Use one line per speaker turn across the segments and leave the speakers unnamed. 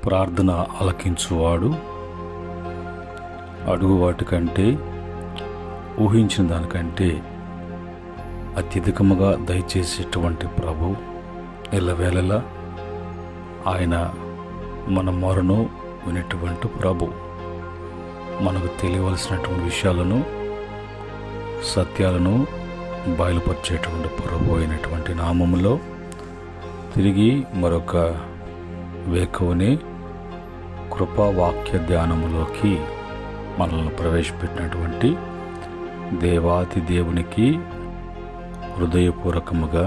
ప్రార్థన ఆలకించువాడు, అడుగు వాటికంటే ఊహించిన దానికంటే అత్యధికముగా దయచేసేటువంటి ప్రభు, ఎల్లవేళలా ఆయన మన మొరను వినేటువంటి ప్రభు, మనకు తెలియవలసినటువంటి విషయాలను సత్యాలను బయలుపరిచేటువంటి ప్రభు అయినటువంటి నామములో తిరిగి మరొక వేకువని కృపావాక్య ధ్యానములోకి మనల్ని ప్రవేశపెట్టినటువంటి దేవాతి దేవునికి హృదయపూర్వకముగా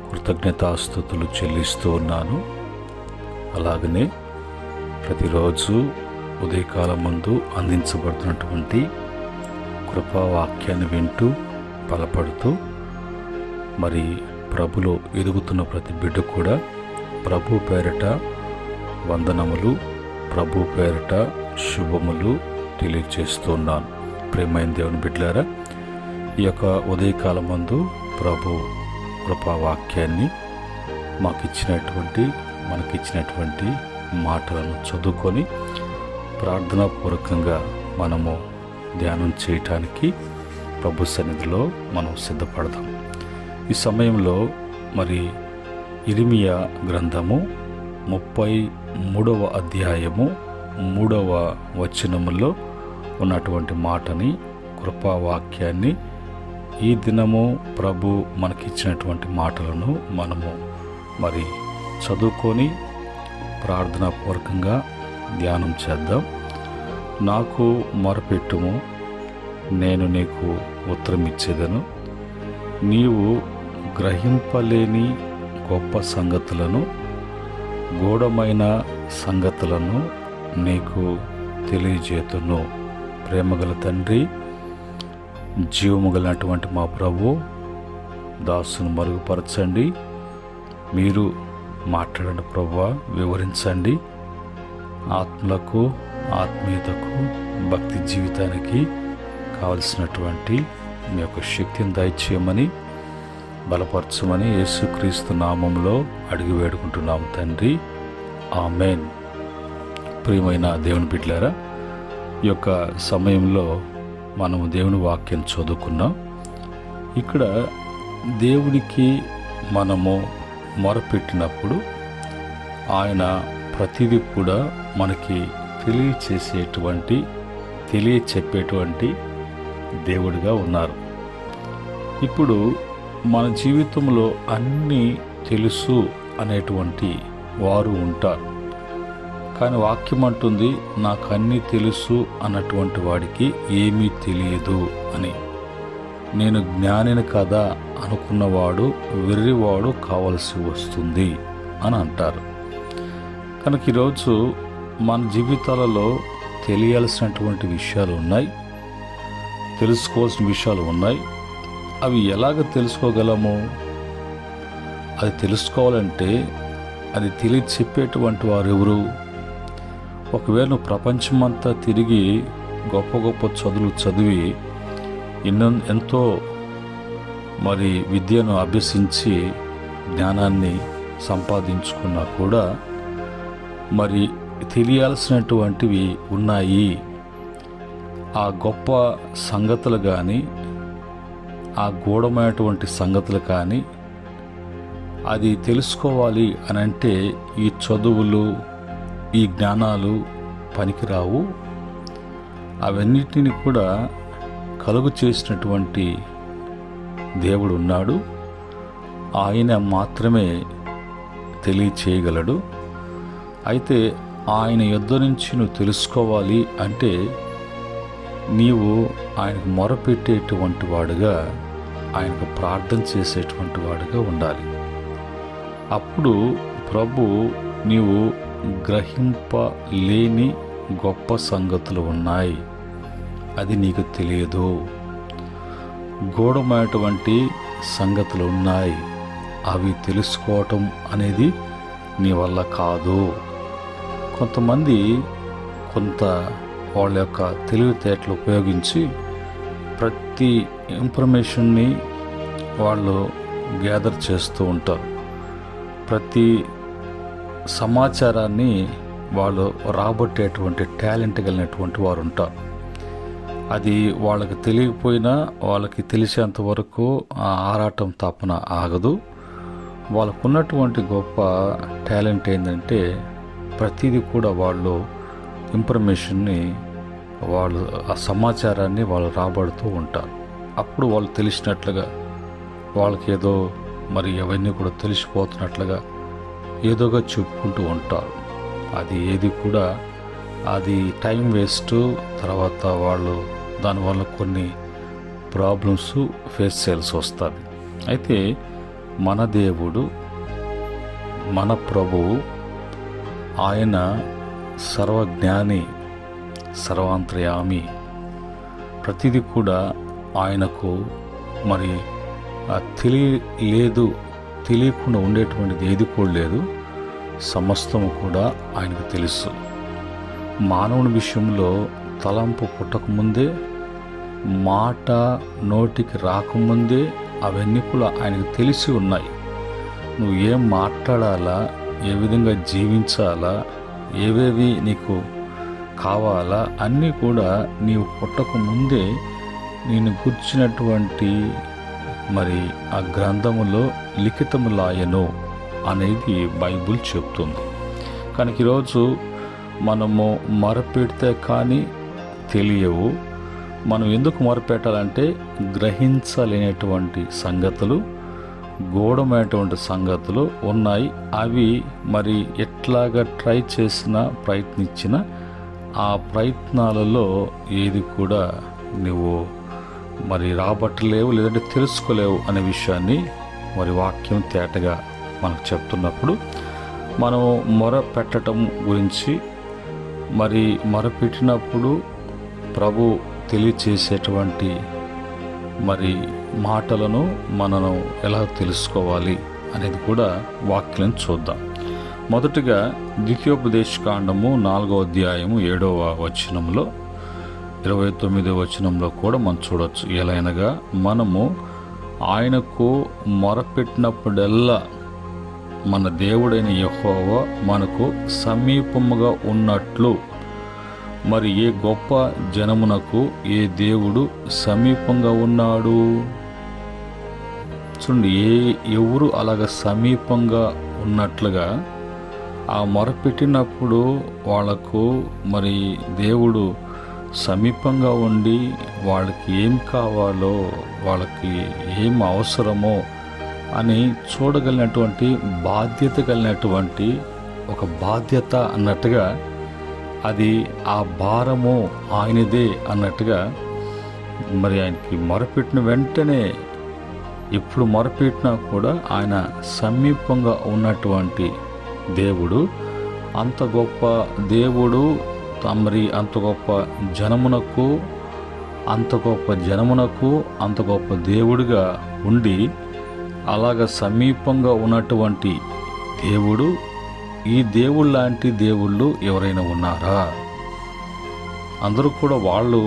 కృతజ్ఞతాస్తుతులు చెల్లిస్తూ ఉన్నాను. అలాగనే ప్రతిరోజు ఉదయకాలం ముందు అందించబడుతున్నటువంటి కృపావాక్యాన్ని వింటూ బలపడుతూ మరి ప్రభులో ఎదుగుతున్న ప్రతి బిడ్డ కూడా ప్రభు పేరట వందనములు, ప్రభు పేరట శుభములు తెలియజేస్తున్నాను. ప్రేమైన దేవుని బిడ్డలారా, ఈ యొక్క ఉదయకాలం ముందు ప్రభు కృపావాక్యాన్ని మనకిచ్చినటువంటి మాటలను చదువుకొని ప్రార్థనాపూర్వకంగా మనము ధ్యానం చేయటానికి ప్రభు సన్నిధిలో మనం సిద్ధపడదాం. ఈ సమయంలో మరి ఇర్మియా గ్రంథము 33వ అధ్యాయము 3వ వచనములో ఉన్నటువంటి మాటని, కృపావాక్యాన్ని, ఈ దినము ప్రభు మనకిచ్చినటువంటి మాటలను మనము మరి చదువుకొని ప్రార్థనాపూర్వకంగా ధ్యానం చేద్దాం. నాకు మొరపెట్టుము, నేను నీకు ఉత్తరం ఇచ్చేదను. నీవు గ్రహింపలేని గొప్ప సంగతులను, గూఢమైన సంగతులను నీకు తెలియజేతును. ప్రేమగల తండ్రి, జీవము గలటువంటి మా ప్రభు, దాసును మరుగుపరచండి. మీరు మాట్లాడండి ప్రభువా, వివరించండి. ఆత్మలకు, ఆత్మీయతకు, భక్తి జీవితానికి కావలసినటువంటి మీ యొక్క శక్తిని దయచేయమని, బలపరచమని యేసుక్రీస్తు నామంలో అడిగి వేడుకుంటున్నాము తండ్రి, ఆమేన్. ప్రియమైన దేవుని బిడ్డలారా, ఈ యొక్క సమయంలో మనము దేవుని వాక్యం చదువుకున్నాం. ఇక్కడ దేవునికి మనము మొరపెట్టినప్పుడు ఆయన ప్రతిదీ కూడా మనకి తెలియచెప్పేటువంటి దేవుడిగా ఉన్నారు. ఇప్పుడు మన జీవితంలో అన్నీ తెలుసు అనేటువంటి వారు ఉంటారు. కానీ వాక్యం అంటుంది, నాకు అన్నీ తెలుసు అన్నటువంటి వాడికి ఏమీ తెలియదు అని. నేను జ్ఞానిని కదా అనుకున్నవాడు వెర్రివాడు కావలసి వస్తుంది అని అంటారు. కనుక ఈరోజు మన జీవితాలలో తెలియాల్సినటువంటి విషయాలు ఉన్నాయి, తెలుసుకోవాల్సిన విషయాలు ఉన్నాయి. అవి ఎలాగ తెలుసుకోగలము? అది తెలుసుకోవాలంటే అది తెలియచెప్పేటువంటి వారు ఎవరు? ఒకవేళ నువ్వు ప్రపంచమంతా తిరిగి గొప్ప గొప్ప చదువులు చదివి ఎంతో మరి విద్యను అభ్యసించి జ్ఞానాన్ని సంపాదించుకున్నా కూడా మరి తెలియాల్సినటువంటివి ఉన్నాయి. ఆ గొప్ప సంగతులు కానీ, ఆ గూఢమైనటువంటి సంగతులు కానీ అది తెలుసుకోవాలి అని అంటే ఈ చదువులు, ఈ జ్ఞానాలు పనికిరావు. అవన్నిటిని కూడా కలుగు చేసినటువంటి దేవుడు ఉన్నాడు. ఆయన మాత్రమే తెలియచేయగలడు. అయితే ఆయన యొద్ద నుంచి నువ్వు తెలుసుకోవాలి అంటే నీవు ఆయనకు మొరపెట్టేటువంటి వాడుగా, ఆయనకు ప్రార్థన చేసేటువంటి వాడుగా ఉండాలి. అప్పుడు ప్రభు నీవు గ్రహింపలేని గొప్ప సంగతులు ఉన్నాయి, అది నీకు తెలియదు. గూఢమైనటువంటి సంగతులు ఉన్నాయి, అవి తెలుసుకోవటం అనేది నీ వల్ల కాదు. కొంతమంది వాళ్ళ యొక్క తెలివితేటలు ఉపయోగించి ప్రతి ఇన్ఫర్మేషన్ని వాళ్ళు గ్యాదర్ చేస్తూ ఉంటారు. ప్రతి సమాచారాన్ని వాళ్ళు రాబట్టేటువంటి టాలెంట్ కలిగినటువంటి వారు ఉంటారు. అది వాళ్ళకి తెలియకపోయినా వాళ్ళకి తెలిసేంత వరకు ఆ ఆరాటం తపన ఆగదు. వాళ్ళకున్నటువంటి గొప్ప టాలెంట్ ఏంటంటే ప్రతిదీ కూడా వాళ్ళు ఇన్ఫర్మేషన్ని ఆ సమాచారాన్ని వాళ్ళు రాబడుతూ ఉంటారు. అప్పుడు వాళ్ళు తెలిసినట్లుగా వాళ్ళకి ఏదో మరి అవన్నీ కూడా తెలిసిపోతున్నట్లుగా ఏదోగా చెప్పుకుంటూ ఉంటారు. అది ఏది కూడా అది టైం వేస్ట్. తర్వాత వాళ్ళు దానివల్ల కొన్ని ప్రాబ్లమ్స్ ఫేస్ చేయాల్సి వస్తుంది. అయితే మన దేవుడు, మన ప్రభువు, ఆయన సర్వజ్ఞాని, సర్వాంతర్యామి. ప్రతిదీ కూడా ఆయనకు మరి తెలియకుండా ఉండేటువంటిది ఏది కూడా లేదు. సమస్తము కూడా ఆయనకు తెలుసు. మానవుని విషయంలో తలంపు పుట్టకముందే, మాట నోటికి రాకముందే అవన్నీ కూడా ఆయనకు తెలిసి ఉన్నాయి. నువ్వు ఏం మాట్లాడాలా, ఏ విధంగా జీవించాలా, ఏవేవి నీకు కావాలా అన్నీ కూడా నీవు పుట్టకముందే నేను కూర్చున్నటువంటి మరి ఆ గ్రంథములో లిఖితములాయను అనేది బైబుల్ చెప్తుంది. కనుక ఈరోజు మనము మొరపెడితే కానీ తెలియవు. మనం ఎందుకు మొరపెట్టాలంటే గ్రహించలేనటువంటి సంగతులు, గూఢమైనటువంటి సంగతులు ఉన్నాయి. అవి మరి ఎట్లాగా ట్రై చేసినా, ప్రయత్నించినా ఆ ప్రయత్నాలలో ఏది కూడా నువ్వు మరి రాబట్టలేవు, లేదంటే తెలుసుకోలేవు అనే విషయాన్ని మరి వాక్యం తేటగా మనకు చెప్తున్నప్పుడు మనం మొర పెట్టడం గురించి, మరి మొరపెట్టినప్పుడు ప్రభు తెలియచేసేటువంటి మరి మాటలను మనం ఎలా తెలుసుకోవాలి అనేది కూడా వాక్యం చూద్దాం. మొదటిగా ద్వితీయోపదేశకాండము 4వ అధ్యాయము 7వ వచనంలో 29వ వచనంలో కూడా మనం చూడవచ్చు. ఎలాగనగా మనము ఆయనకు మొరపెట్టినప్పుడల్లా మన దేవుడైన యెహోవా మనకు సమీపముగా ఉన్నట్లు, మరి ఏ గొప్ప జనమునకు ఏ దేవుడు సమీపంగా ఉన్నాడు. చూడండి, ఎవరు అలాగ సమీపంగా ఉన్నట్లుగా ఆ మొరపెట్టినప్పుడు వాళ్లకు మరి దేవుడు సమీపంగా ఉండి వాళ్ళకి ఏం కావాలో, వాళ్ళకి ఏం అవసరమో అని చూడగలిగినటువంటి బాధ్యత కలిగినటువంటి ఒక బాధ్యత అన్నట్టుగా, అది ఆ భారము ఆయనదే అన్నట్టుగా, మరి ఆయనకి మొరపెట్టిన వెంటనే ఎప్పుడు మొరపెట్టినా కూడా ఆయన సమీపంగా ఉన్నటువంటి దేవుడు. అంత గొప్ప దేవుడు మరి అంత గొప్ప జనమునకు అంత గొప్ప దేవుడిగా ఉండి అలాగ సమీపంగా ఉన్నటువంటి దేవుడు, ఈ దేవుడు లాంటి దేవుళ్ళు ఎవరైనా ఉన్నారా? అందరూ కూడా వాళ్ళు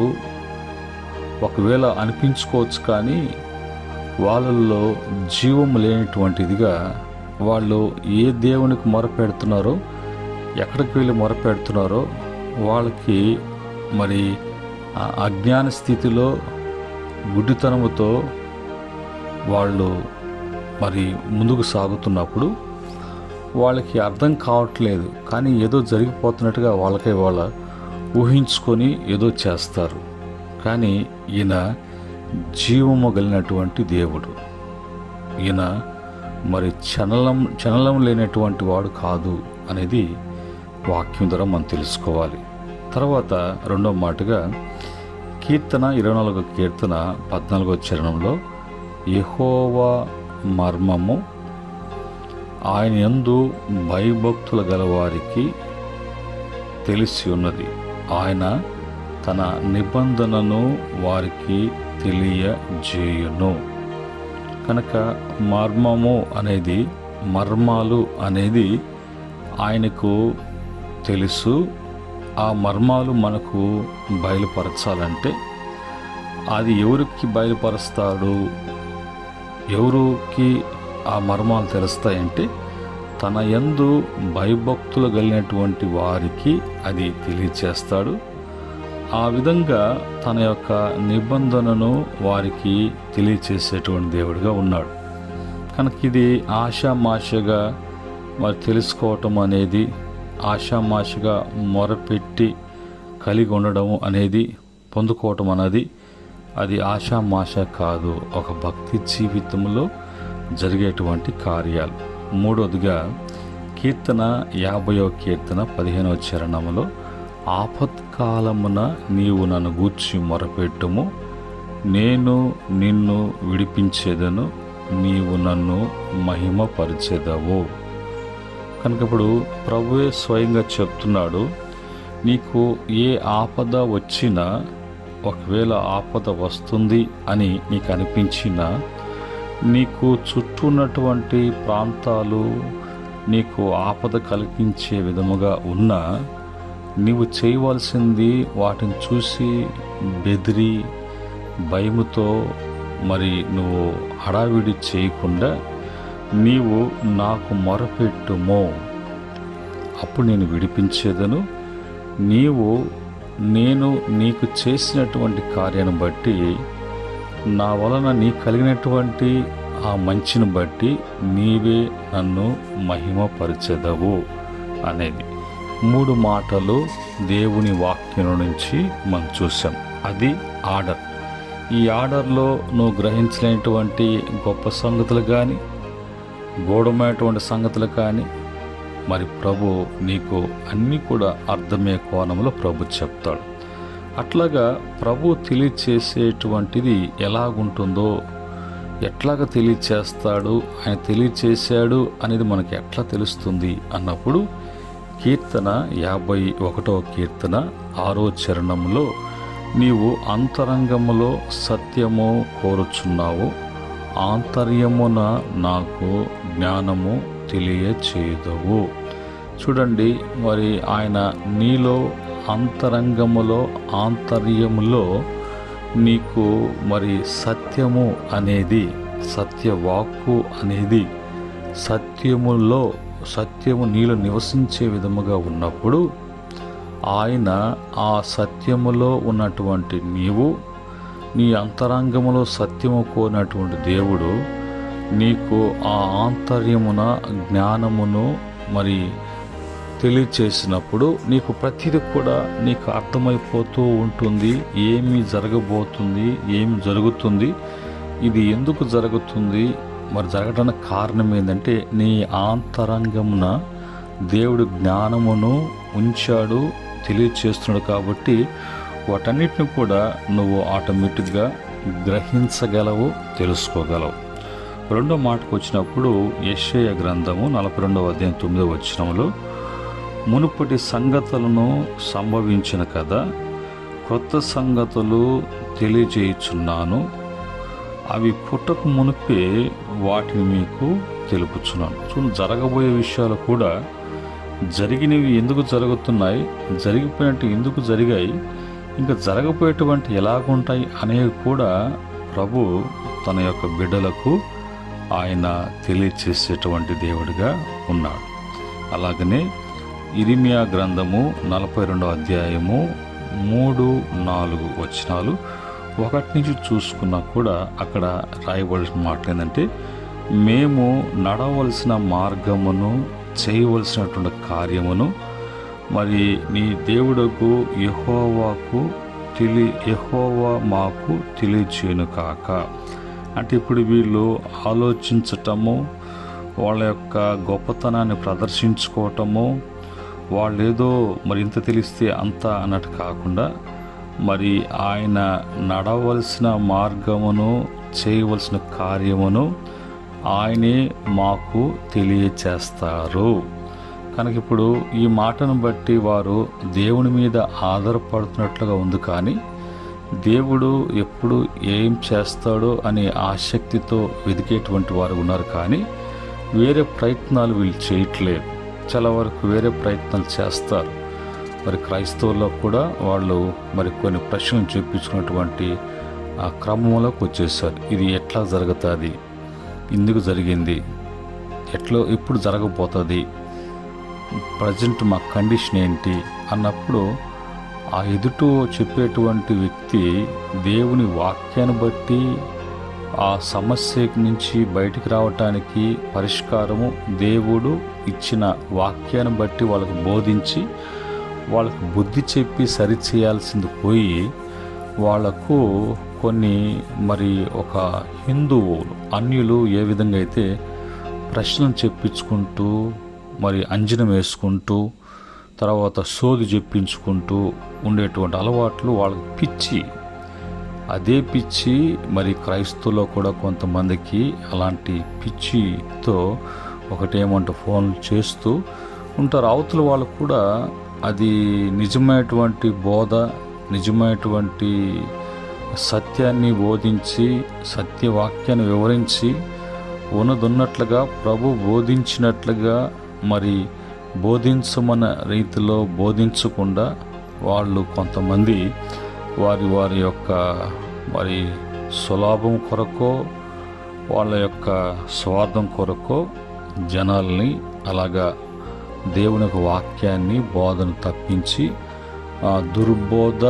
ఒకవేళ అనిపించుకోవచ్చు, కానీ వాళ్ళల్లో జీవం లేనటువంటిదిగా వాళ్ళు ఏ దేవునికి మొరపెడుతున్నారో, ఎక్కడికి వెళ్ళి మొరపెడుతున్నారో వాళ్ళకి మరి అజ్ఞాన స్థితిలో గుడ్డితనముతో వాళ్ళు మరి ముందుకు సాగుతున్నప్పుడు వాళ్ళకి అర్థం కావట్లేదు. కానీ ఏదో జరిగిపోతున్నట్టుగా వాళ్ళ ఊహించుకొని ఏదో చేస్తారు. కానీ ఈయన జీవము కలిగినటువంటి దేవుడు. ఈయన మరి చలనం లేనటువంటి వాడు కాదు అనేది వాక్యం ద్వారా మనం తెలుసుకోవాలి. తర్వాత రెండవ మాటగా కీర్తన 24వ కీర్తన 14వ చరణంలో యెహోవా మర్మము ఆయన యందు భయభక్తుల గలవారికి తెలిసి ఉన్నది, ఆయన తన నిబంధనను వారికి తెలియజేయును. కనుక మర్మాలు అనేది ఆయనకు తెలుసు. ఆ మర్మాలు మనకు బయలుపరచాలంటే అది ఎవరికి బయలుపరుస్తాడు? ఎవరికి ఆ మర్మాలు తెలుస్తాయంటే తన యందు భయభక్తులు కలిగినటువంటి వారికి అది తెలియచేస్తాడు. ఆ విధంగా తన యొక్క నిబంధనను వారికి తెలియచేసేటువంటి దేవుడిగా ఉన్నాడు. కనుక ఇది ఆషామాషగా మరి తెలుసుకోవటం అనేది, ఆషామాషగా మొరపెట్టి కలిగి ఉండడం అనేది, పొందుకోవటం అనేది అది ఆషామాష కాదు, ఒక భక్తి జీవితంలో జరిగేటువంటి కార్యాలు. మూడవదిగా కీర్తన 50వ కీర్తన 15వ చరణంలో, ఆపత్కాలమున నీవు నన్ను గూర్చి మొరపెట్టుము, నేను నిన్ను విడిపించేదను, నీవు నన్ను మహిమపరిచెదవు. కనుక ఇప్పుడు ప్రభువే స్వయంగా చెప్తున్నాడు, నీకు ఏ ఆపద వచ్చినా, ఒకవేళ ఆపద వస్తుంది అని నీకు అనిపించినా, నీకు చుట్టూ ఉన్నటువంటి ప్రాంతాలు నీకు ఆపద కలిగించే విధముగా ఉన్నా, నీవు చేయవలసింది వాటిని చూసి బెదిరి భయముతో మరి నువ్వు హడావిడి చేయకుండా నీవు నాకు మొరపెట్టుమో, అప్పుడు నేను విడిపించేదను, నేను నీకు చేసినటువంటి కార్యాన్ని బట్టి, నా వలన నీ కలిగినటువంటి ఆ మంచిని బట్టి నీవే నన్ను మహిమపరిచెదవు అనేది 3 మాటలు దేవుని వాక్యం నుంచి మనం చూసాం. అది ఆర్డర్. ఈ ఆర్డర్లో నువ్వు గ్రహించలేనటువంటి గొప్ప సంగతులు కానీ, గూఢమైనటువంటి సంగతులు కానీ, మరి ప్రభు నీకు అన్నీ కూడా అర్థమయ్యే కోణంలో ప్రభు చెప్తాడు. అట్లాగా ప్రభు తెలియచేసేటువంటిది ఎలాగుంటుందో, ఎట్లాగ తెలియచేస్తాడు, ఆయన తెలియచేశాడు అనేది మనకి ఎట్లా తెలుస్తుంది అన్నప్పుడు, కీర్తన 51వ కీర్తన 6వ చరణంలో, నీవు అంతరంగములో సత్యము కోరుచున్నావు, ఆంతర్యమున నాకు జ్ఞానము తెలియచేయుదువు. చూడండి, మరి ఆయన నీలో అంతరంగములో, ఆంతర్యములో నీకు మరి సత్యము అనేది, సత్యవాక్కు అనేది, సత్యము నీలో నివసించే విధముగా ఉన్నప్పుడు, ఆయన ఆ సత్యములో ఉన్నటువంటి నీవు, నీ అంతరంగములో సత్యము కోరినటువంటి దేవుడు నీకు ఆ ఆంతర్యమున జ్ఞానమును మరి తెలియచేసినప్పుడు, నీకు ప్రతిదీ కూడా నీకు అర్థమైపోతూ ఉంటుంది. ఏమి జరగబోతుంది, ఏమి జరుగుతుంది, ఇది ఎందుకు జరుగుతుంది, మరి జరగడానికి కారణం ఏంటంటే, నీ ఆంతరంగమున దేవుడు జ్ఞానమును ఉంచాడు, తెలియచేస్తున్నాడు. కాబట్టి వాటన్నిటిని కూడా నువ్వు ఆటోమేటిక్గా గ్రహించగలవు, తెలుసుకోగలవు. రెండో మాటకు వచ్చినప్పుడు, యెషయా గ్రంథము 42వ అధ్యాయం 9వ వచనంలో, మునుపటి సంగతులను సంభవించిన కదా, క్రొత్త సంగతులు తెలియజేయుచున్నాను, అవి పుట్టక మునిపే వాటిని మీకు తెలుపుచున్నాను. చూడండి, జరగబోయే విషయాలు కూడా, జరిగినవి ఎందుకు జరుగుతున్నాయి, జరిగిపోయినట్టు ఎందుకు జరిగాయి, ఇంకా జరగబోయేటువంటి ఎలాగుంటాయి అనేవి కూడా ప్రభు తన యొక్క బిడ్డలకు ఆయన తెలియచేసేటువంటి దేవుడిగా ఉన్నాడు. అలాగనే ఇరిమియా గ్రంథము 42వ అధ్యాయము 3-4 వచనాలు 1 నుంచి చూసుకున్నా కూడా అక్కడ రాయవలసిన మాట ఏంటంటే, మేము నడవలసిన మార్గమును, చేయవలసినటువంటి కార్యమును మరి నీ దేవుడకు యెహోవా మాకు తెలియచేయును కాక. అంటే ఇప్పుడు వీళ్ళు ఆలోచించటము, వాళ్ళ యొక్క గొప్పతనాన్ని ప్రదర్శించుకోవటము, వాళ్ళు ఏదో మరి ఇంత తెలిస్తే అంత అన్నట్టు కాకుండా, మరి ఆయన నడవలసిన మార్గమును, చేయవలసిన కార్యమును ఆయనే మాకు తెలియచేస్తారు. కనుక ఇప్పుడు ఈ మాటను బట్టి వారు దేవుని మీద ఆధారపడుతున్నట్లుగా ఉంది. కానీ దేవుడు ఎప్పుడు ఏం చేస్తాడో అనే ఆసక్తితో వెతికేటువంటి వారు ఉన్నారు. కానీ వేరే ప్రయత్నాలు వీళ్ళు చేయట్లేదు. చాలా వరకు వేరే ప్రయత్నాలు చేస్తారు. మరి క్రైస్తవుల్లో కూడా వాళ్ళు మరి కొన్ని ప్రశ్నలు చూపించుకున్నటువంటి ఆ క్రమంలోకి వచ్చేసారు. ఇది ఎట్లా జరుగుతుంది, ఎందుకు జరిగింది, ఎప్పుడు జరగబోతుంది, ప్రజెంట్ మా కండిషన్ ఏంటి అన్నప్పుడు ఆ ఎదుట చెప్పేటువంటి వ్యక్తి దేవుని వాక్యాన్ని బట్టి ఆ సమస్య నుంచి బయటికి రావటానికి పరిష్కారము దేవుడు ఇచ్చిన వాక్యాన్ని బట్టి వాళ్ళకు బోధించి వాళ్ళకు బుద్ధి చెప్పి సరిచేయాల్సింది పోయి వాళ్లకు కొన్ని ఒక హిందువులు అన్యులు ఏ విధంగా అయితే ప్రశ్నలు చెప్పించుకుంటూ అంజనం వేసుకుంటూ తర్వాత సోది చెప్పించుకుంటూ ఉండేటువంటి అలవాట్లు వాళ్ళకి పిచ్చి. అదే పిచ్చి క్రైస్తవులో కూడా కొంతమందికి అలాంటి పిచ్చితో ఒకటేమంటే ఫోన్లు చేస్తూ ఉంటారు. అవతల వాళ్ళు కూడా అది నిజమైనటువంటి బోధ, నిజమైనటువంటి సత్యాన్ని బోధించి సత్యవాక్యాన్ని వివరించి ఉన్నదున్నట్లుగా ప్రభు బోధించినట్లుగా బోధించమన్న రీతిలో బోధించకుండా వాళ్ళు కొంతమంది వారి యొక్క స్వలాభం కొరకో వాళ్ళ యొక్క స్వార్థం కొరకో జనాల్ని అలాగా దేవుని యొక్క వాక్యాన్ని బోధను తప్పించి దుర్బోధ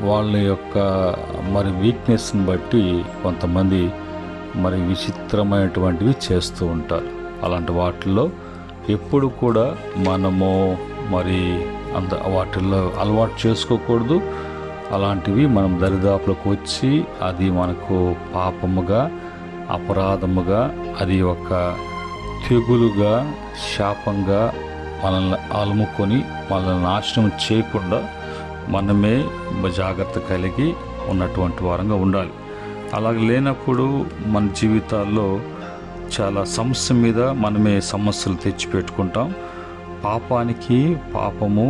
వాళ్ళ యొక్క వీక్నెస్ని బట్టి కొంతమంది విచిత్రమైనటువంటివి చేస్తూ ఉంటారు. అలాంటి వాటిల్లో ఎప్పుడు కూడా మనము వాటిల్లో అలవాటు చేసుకోకూడదు. అలాంటివి మనం దరిదాపులకు వచ్చి అది మనకు పాపముగా, అపరాధముగా, అది ఒక తెగులుగా, శాపంగా మనల్ని అలుముకొని మనల్ని నాశనం చేయకుండా మనమే జాగ్రత్త కలిగి ఉన్నటువంటి వారంగా ఉండాలి. అలాగే లేనప్పుడు మన జీవితాల్లో చాలా సమస్య మీద మనమే సమస్యలు తెచ్చిపెట్టుకుంటాం. పాపానికి పాపము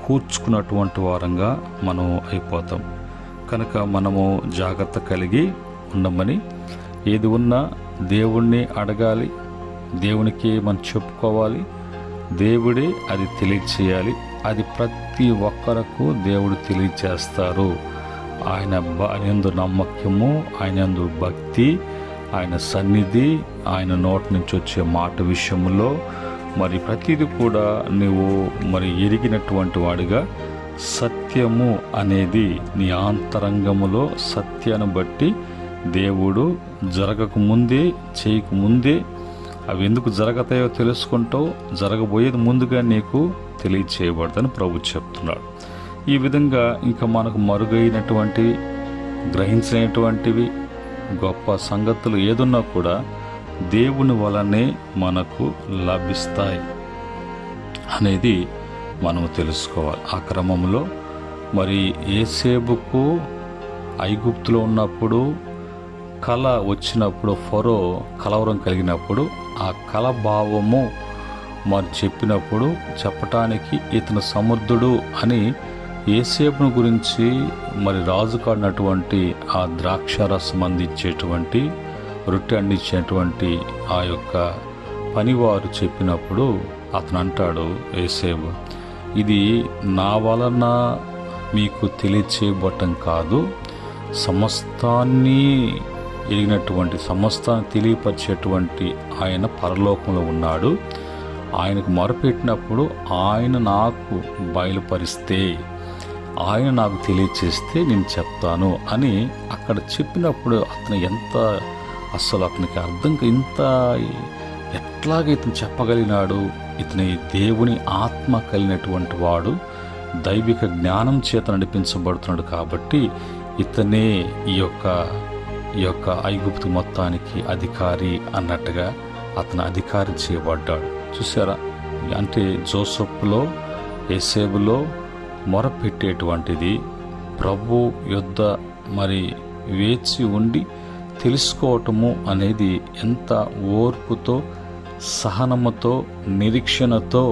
కూర్చుకున్నటువంటి వారంగా మనం అయిపోతాం. కనుక మనము జాగ్రత్త కలిగి ఉండమని, ఏది ఉన్నా దేవుణ్ణి అడగాలి, దేవునికి మనం చెప్పుకోవాలి, దేవుడే అది తెలియచేయాలి. అది ప్రతి ఒక్కరకు దేవుడు తెలియచేస్తారు. ఆయన యందు నమ్మకము, ఆయన యందు భక్తి, ఆయన సన్నిధి, ఆయన నోటి నుంచి వచ్చే మాట విషయంలో ప్రతిదీ కూడా నువ్వు ఎరిగినటువంటి వాడిగా సత్యము అనేది నీ ఆంతరంగములో సత్యాన్ని బట్టి దేవుడు జరగకముందే, చేయకముందే అవి ఎందుకు జరగతాయో తెలుసుకుంటావు, జరగబోయేది ముందుగా నీకు తెలియచేయబడదని ప్రభు చెప్తున్నాడు. ఈ విధంగా ఇంకా మనకు మరుగైనటువంటి గ్రహించినటువంటివి గొప్ప సంగతులు ఏదున్నా కూడా దేవుని వలనే మనకు లభిస్తాయి అనేది మనము తెలుసుకోవాలి. ఆ క్రమంలో యోసేపుకు ఐగుప్తులో ఉన్నప్పుడు కళ వచ్చినప్పుడు, ఫరో కలవరం కలిగినప్పుడు ఆ కళ భావము చెప్పినప్పుడు చెప్పటానికి ఇతను సమర్థుడు అని యోసేపును గురించి రాజు కాడినటువంటి ఆ ద్రాక్షారసం అందించేటువంటి, రొట్టె అందించేటువంటి ఆ యొక్క పనివారు చెప్పినప్పుడు అతను అంటాడు, యోసేపు, ఇది నా వలన మీకు తెలియచేయబట్టం కాదు, సమస్తాన్ని ఎరిగినటువంటి, సమస్తాన్ని తెలియపరిచేటువంటి ఆయన పరలోకంలో ఉన్నాడు. ఆయనకు మొరపెట్టినప్పుడు ఆయన నాకు బయలుపరిస్తే, ఆయన నాకు తెలియచేస్తే నేను చెప్తాను అని అక్కడ చెప్పినప్పుడు అతను అసలు అతనికి అర్థం ఎట్లాగ ఇతను చెప్పగలిగినాడు. ఇతని దేవుని ఆత్మ కలిగినటువంటి వాడు, దైవిక జ్ఞానం చేత నడిపించబడుతున్నాడు. కాబట్టి ఇతనే ఈ యొక్క ఐగుప్తు మొత్తానికి అధికారి అన్నట్టుగా అతను అధికారి చేయబడ్డాడు. చూసారా, అంటే జోసెఫ్లో, యోసేపులో మొరపెట్టేటువంటిది ప్రభు యొద్ద వేచి ఉండి తెలుసుకోవటము అనేది ఎంత ఓర్పుతో, సహనముతో, నిరీక్షణతో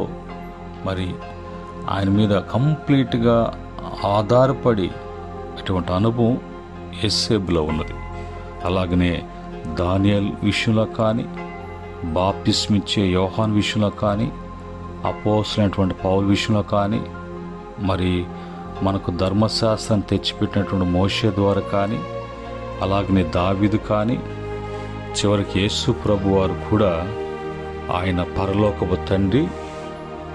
ఆయన మీద కంప్లీట్గా ఆధారపడి అటువంటి అనుభవం యోసేపులో ఉన్నది. అలాగనే దానియేలు విషయంలో కానీ, బాప్తిస్మిచ్చే యోహాను విషయంలో కానీ, అపోస్తలుడైనటువంటి పౌలు విషయంలో కానీ, మనకు ధర్మశాస్త్రం తెచ్చిపెట్టినటువంటి మోషే ద్వారా కానీ, అలాగనే దావీదు కానీ, చివరికి యేసు ప్రభు వారు కూడా ఆయన పరలోకపు తండ్రి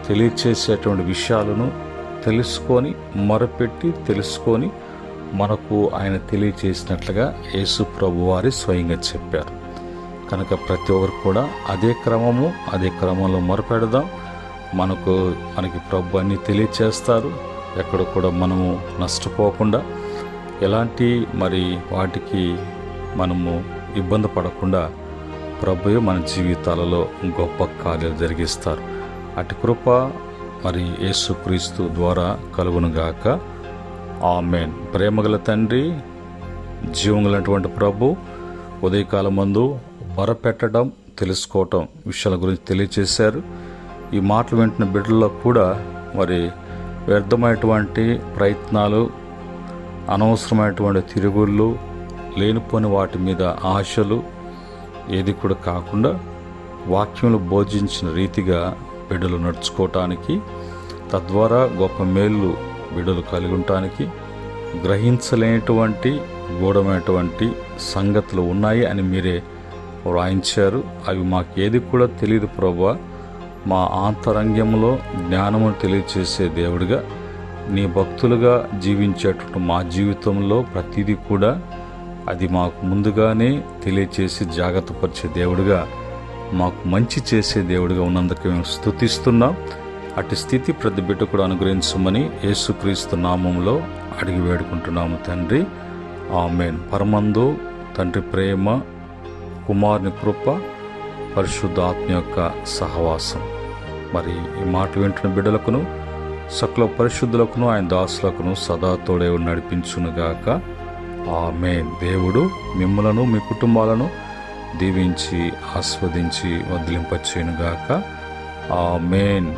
తెలియచేసేటువంటి విషయాలను తెలుసుకొని మొరపెట్టి తెలుసుకొని మనకు ఆయన తెలియచేసినట్లుగా యేసు ప్రభు వారి స్వయంగా చెప్పారు. కనుక ప్రతి ఒక్కరు కూడా అదే క్రమంలో మొరపెడదాం. మనకి ప్రభు అన్నీ తెలియచేస్తారు. ఎక్కడ కూడా మనము నష్టపోకుండా, ఎలాంటి వాటికి మనము ఇబ్బంది పడకుండా ప్రభువే మన జీవితాలలో గొప్ప కార్యాలు జరిగిస్తారు. అటు కృప యేసుక్రీస్తు ద్వారా కలుగునుగాక. ఆమేన్. ప్రేమగల తండ్రి, జీవములైనటువంటి ప్రభు, ఉదయకాలం మందు మొరపెట్టడం, తెలుసుకోవటం విషయాల గురించి తెలియచేశారు. ఈ మాటలు వింటున్న బిడ్డల్లో కూడా వ్యర్థమైనటువంటి ప్రయత్నాలు, అనవసరమైనటువంటి తిరుగుళ్ళు, లేనిపోని వాటి మీద ఆశలు ఏది కూడా కాకుండా వాక్యంలో బోధించిన రీతిగా బిడ్డలు నడుచుకోవటానికి, తద్వారా గొప్ప మేళ్ళు బిడ్డలు కలిగి ఉండటానికి, గ్రహించలేనటువంటి గూఢమైనటువంటి సంగతులు ఉన్నాయి అని మీరే వ్రాయించారు. అవి మాకు ఏది కూడా తెలియదు ప్రభువా. మా ఆంతరంగంలో జ్ఞానమును తెలియచేసే దేవుడిగా, నీ భక్తులుగా జీవించేటట్టు మా జీవితంలో ప్రతిదీ కూడా అది మాకు ముందుగానే తెలియచేసి జాగ్రత్తపరిచే దేవుడిగా, మాకు మంచి చేసే దేవుడిగా ఉన్నందుకు మేము స్తుతిస్తున్నాం. అటు స్థితి ప్రతి బిడ్డ కూడా అనుగ్రహించమని యేసుక్రీస్తు నామంలో అడిగి వేడుకుంటున్నాము తండ్రి. ఆమేన్. పరమందు తండ్రి ప్రేమ, కుమారుని కృప, పరిశుద్ధాత్మ యొక్క సహవాసం ఈ మాట వింటున్న బిడ్డలకును, సకల పరిశుద్ధులకును, ఆయన దాసులకును సదా తోడే నడిపించునుగాక. ఆమేన్. దేవుడు మిమ్ములను, మీ కుటుంబాలను దీవించి ఆస్వాదించి వదిలింపచేయునుగాక. ఆమేన్.